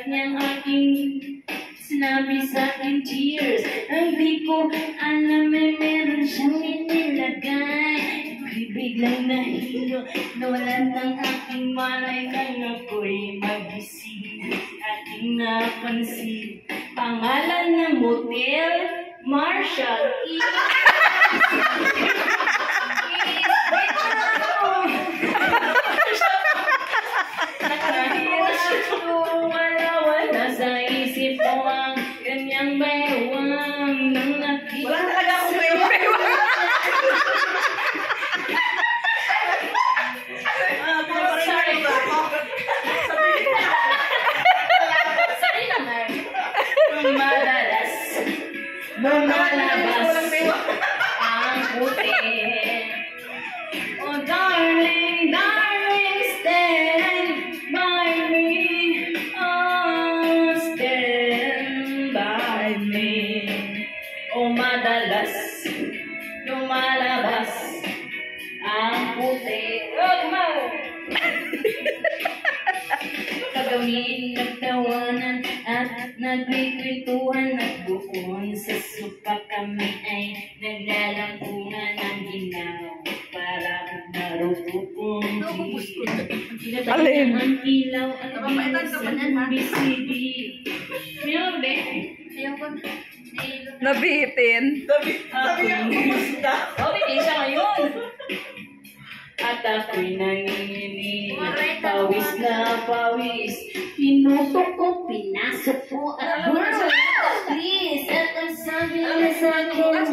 niyang aking sinabi sa akin, cheers. Hindi ko alam meron siyang inilagay. Biglang nahilo, nawalan ng aking malay nang ako'y magising. Aking napansin, pangalan ng motel, Marshall E. Wala sa isip ko ang kanyang baywang nang nakita. Wala talaga akong baywang. Sorry naman. Madalas lumalabas ang puti. Oh darling, darling, stand by me. Oh, stand by me. Oh, madalas lumalabas ang puti. Oh, come on! Kagawin, nagtawanan at nagkikwentuhan at buon sa supa kami ay naglalampungan ng ginaw para marupupong Alin? ang ilaw at binusan ng BCD. Meron ba? Ayaw ko. Nabitin. Sabi niya, kumusta? Oh, bitin siya ngayon. At ako'y nanginginig, pawis na pawis. Pinutok ko, pinasok ko, at girl, please. At ang sabi niya sa akin,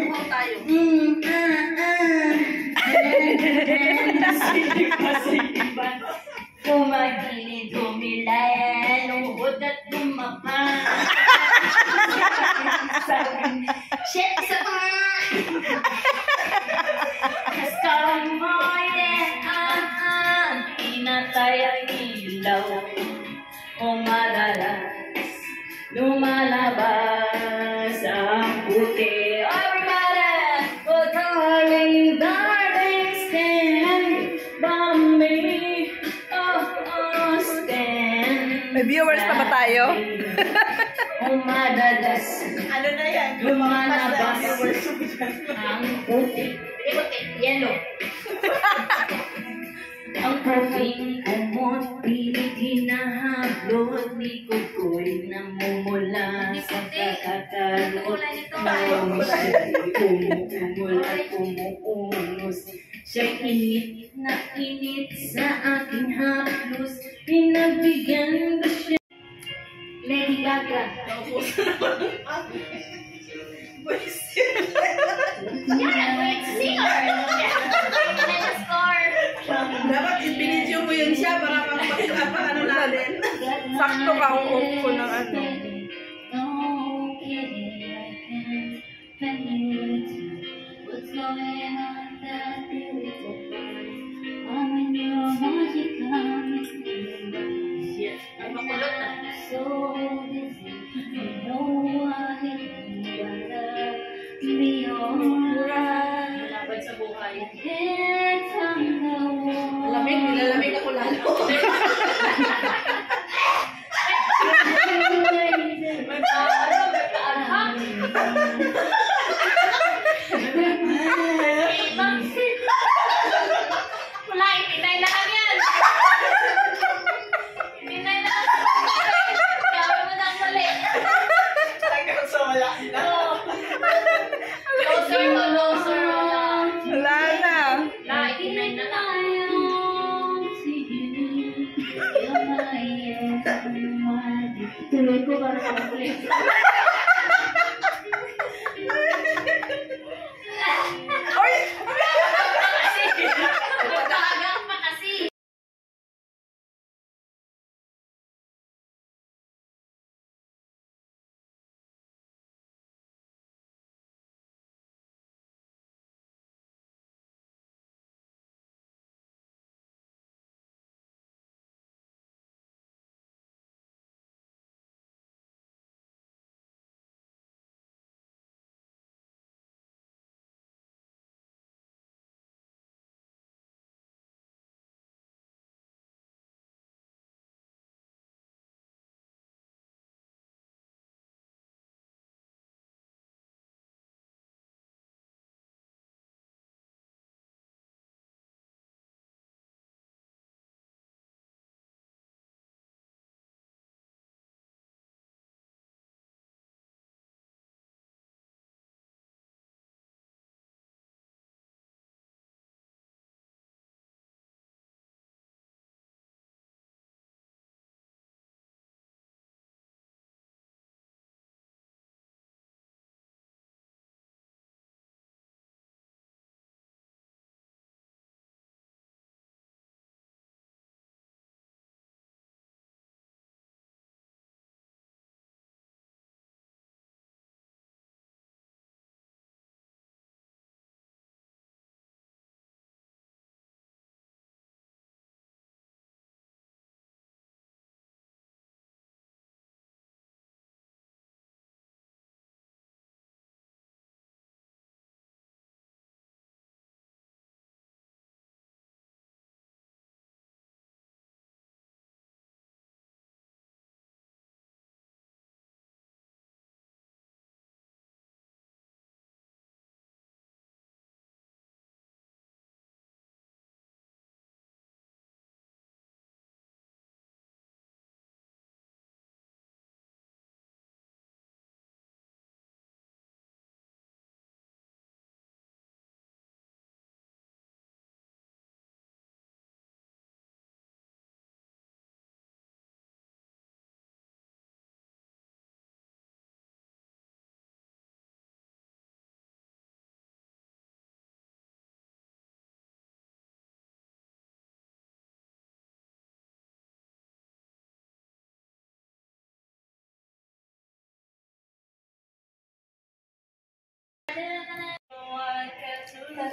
kumagilid, humilay, lumuhod at lumapa. Sabi, shit, isa pa! Kasama mo, pinatay ang ilaw. O madalas lumalabas ang puti. Everybody! Oh darling, darling, stand by me. Oh, stand. May viewers pa ba tayo? O madalas Ano na yan? lumalabas ang puti. Puti, yellow. Ang puting kumot, pilit hinahablot, ni kukoy namumula sa kakakalot. Nawang siya'y umuumol at umuunos. Siya'y init na init sa aking haplos. Pinagbigyan ko siya. Lady Gaga. Dapat ibinidyo mo yun siya para ano natin. Sakto ka uok ko ng ano. What's going on that beautiful I'm in your magic yes, I'm so dizzy. You know I be alright. Malapad sa buhay. It's on the wall. Nilalamig ako lalo. Wala, itinay na lang yan. Itinay na lang. Kaya mo nang mali. Hanggang sa wala na. Loser mo, loser mo. Wala na. Wala, itinay na lang. Tuloy ko para makakulit.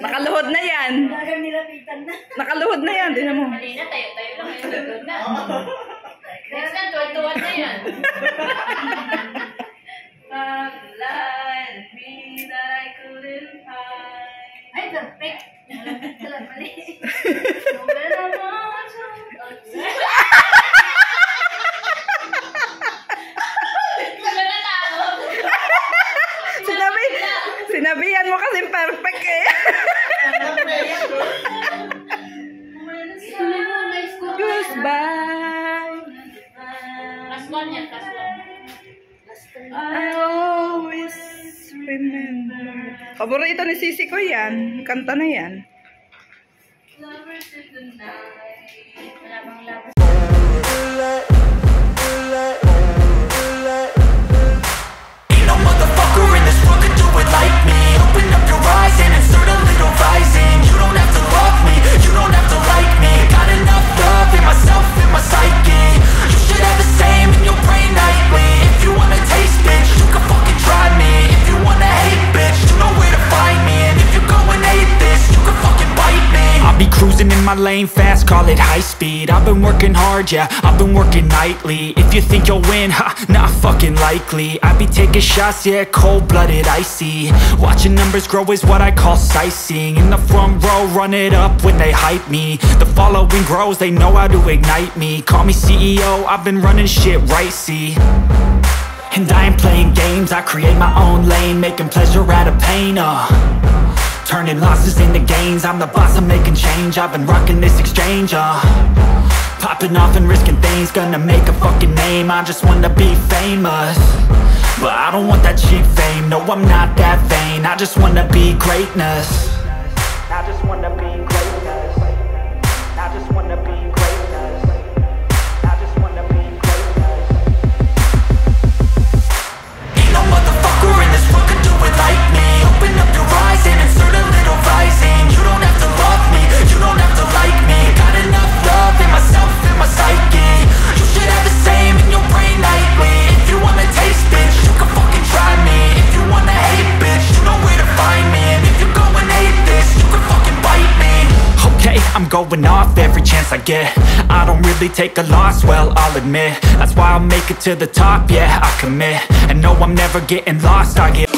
Nakaluhod na yan. Nakaluhod na yan. Tingnan mo. Halina, tayo-tayo lang. Ayun, na. Next time, tuwan-tuwan na yan. Lied me that I couldn't hide. Ay, perfect. Sinabihan mo kasi perfect eh. Goodbye. Last one yan, last one. I always remember. Paborito ni Sisi ko yan. Kanta na yan. Lovers in the night. Wala bang lovers? Ain't no motherfucker in this world could do it like me. Open up your eyes and insert a little rising. You don't have to love me, you don't have to like me. Got enough love in myself, in my psyche. You should have the same in your brain nightly. If you wanna taste, bitch, you can fucking try me. If you wanna hate, bitch, you know where to find me. And if you're going hate this, you can fucking bite me. I'll be cruising in my lane fast, call it high speed. I've been working hard, yeah, I've been working nightly. If you think you'll win, ha, not fucking likely. I be taking shots, yeah, cold-blooded, icy. Watching numbers grow is what I call sightseeing. In the front row, run it up when they hype me. The following grows, they know how to ignite me. Call me CEO, I've been running shit right, see. And I ain't playing games, I create my own lane, making pleasure out of pain, turning losses into gains, I'm the boss, I'm making change. I've been rocking this exchange, popping off and risking things, gonna make a fucking name. I just wanna be famous, but I don't want that cheap fame. No, I'm not that vain, I just wanna be greatness. I just wanna be greatness. I just wanna be greatness. I just wanna be greatness. Ain't no motherfucker in this world could do it like me. Open up your eyes and insert a little rising. You don't have to love me, you don't have to like me. Got enough love in myself, in my psyche. You should have the same in your brain nightly. If you wanna taste, bitch, you can fucking try me. If you wanna hate, bitch, you know where to find me. And if you're going hate this, you can fucking bite me. Okay, I'm going off every chance I get. I don't really take a loss, well, I'll admit. That's why I'll make it to the top, yeah, I commit. And no, I'm never getting lost, I get